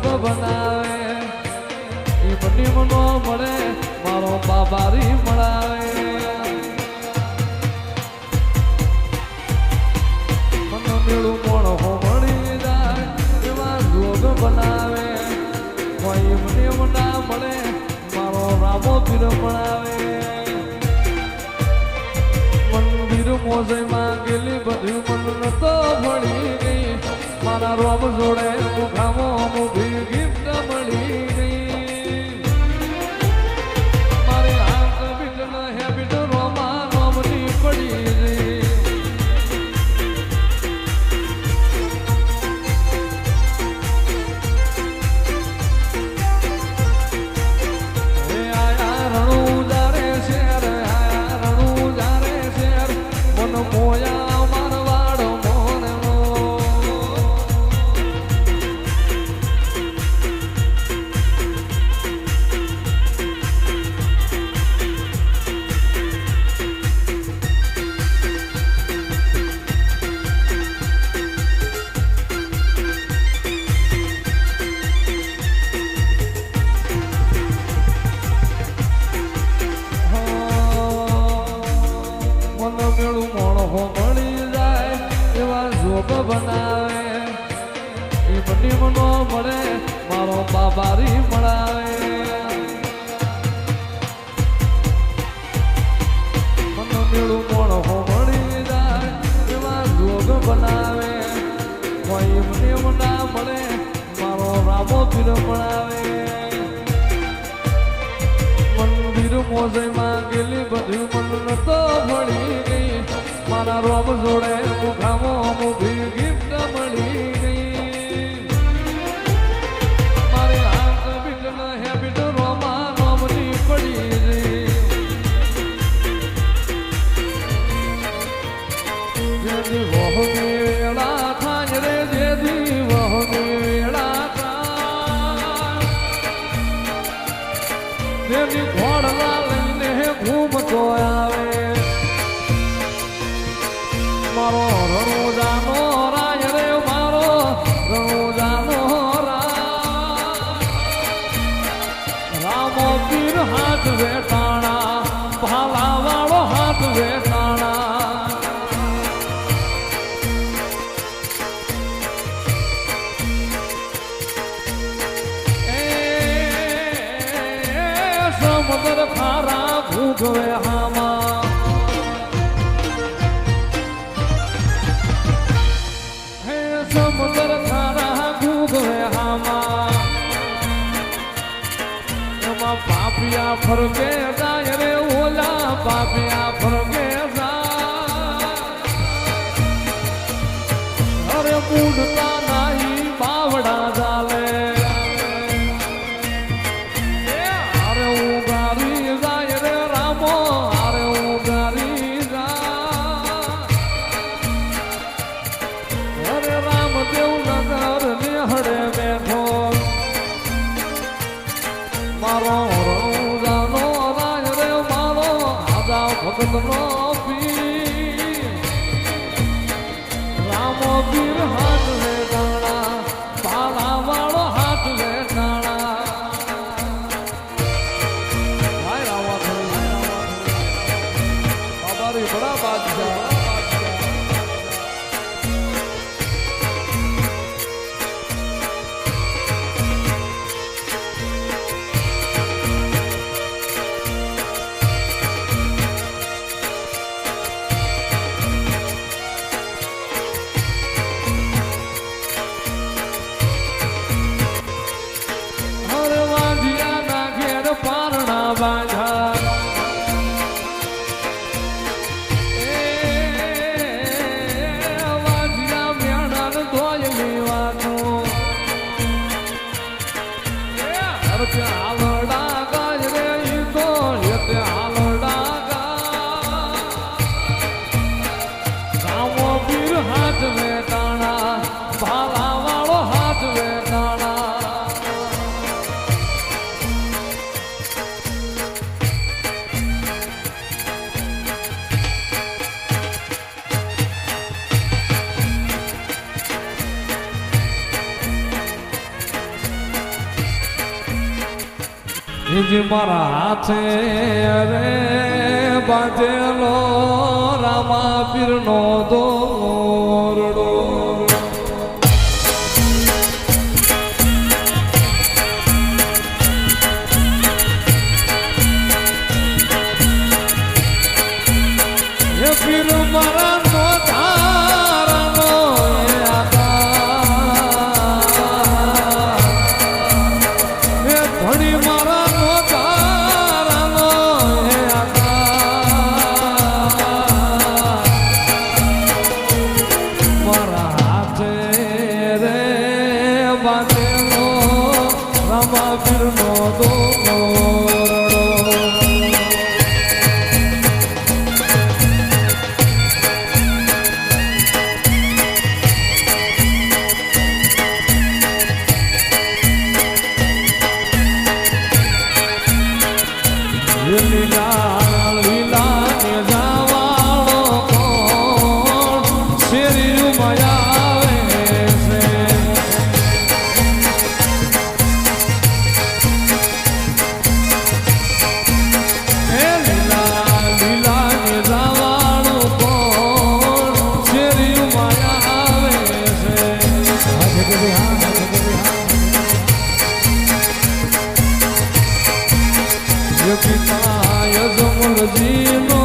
જોગ બનાવે એ બની મનો મળે મારો બાબારી મળાવે મનો મેળું મોણ હો મળી જાય એવા જોગ બનાવે કોઈ મને ના મળે મારો રામો પીર મળાવે મંદિર મોજે માં ગેલી બધી મન તો ભળી ગઈ મારા રોમ જોડે મુખામો મુભી ગિફ્ટ મળી ગઈ મારે હાથ બીટ ન હેબિટ રોમા રોમની પડી ગઈ બનાવે એ બની મનો મળે મારો બાબારી મળાવે મન મેળું મોણ હો મળી જાય એવા જોગ બનાવે કોઈ મને ના મળે મારો રામો પીર મળાવે મંદિર મોજે માં ગેલી બધી મન તો ભળી ગઈ મારા રોમ જોડે મુખામો મુભી ગિફ્ટ મળી ગઈ મારે હાથ બીટ ન હેબિટ રોમા રોમની પડી ગઈ જેથી વહુ મેળા થાય રે જેથી વહુ મેળા થાય જેથી ઘોડલા લઈને ઘૂમતો આવે મારો રણુજાનો રાય રે મારો રણુજાનો રામો પીર હાથ વેટાણા ભાલા વાળો હાથ વેટાણા સમુદ્ર ખારા ભૂગવે હામાં સમુદ્ર ખારા ભૂગવે હામાં એમાં પાપિયા ફરકે જાય રે ઓલા પાપિયા ફરકે જાય અરે મૂડતા નહીં બાવડા ચાલે અરે ઉગારી જાય રે રામો અરે ઉગારી જાય અરે રામદેવ નગર નિહળે બેઠો મારો રણુજાનો રાજ રે મારો આદા ભગતનો પીર રામો પીર હાથ વેટાણા પાલા વાળો હાથ વેટાણા હાય રાવા બાબારી બડા બાદશાહ પારણા બાંધા વાજિયા મેણન ધોય લેવાનું હાલડા ગાય રે તો હાલડા ગા રામો પીર હાથ વેટાણા ભાલા વાળો હાથ વેટાણા જ મારા હાથે રે બાંધેલો રામા પીરનો દોરડો એ પીર મારા નો ધારનો એ આકા એ ધણી મારા નો ધારનો એ આકા મારા હાથે રે બાંધેલો રામા પીરનો દોરડો લીલા લીલા ને જાવાળો કોણ શેરી મયાવે છે હે લીલા લીલા ને જાવાળો કોણ શેરી મયાવે છે પિતા યજમલજી નો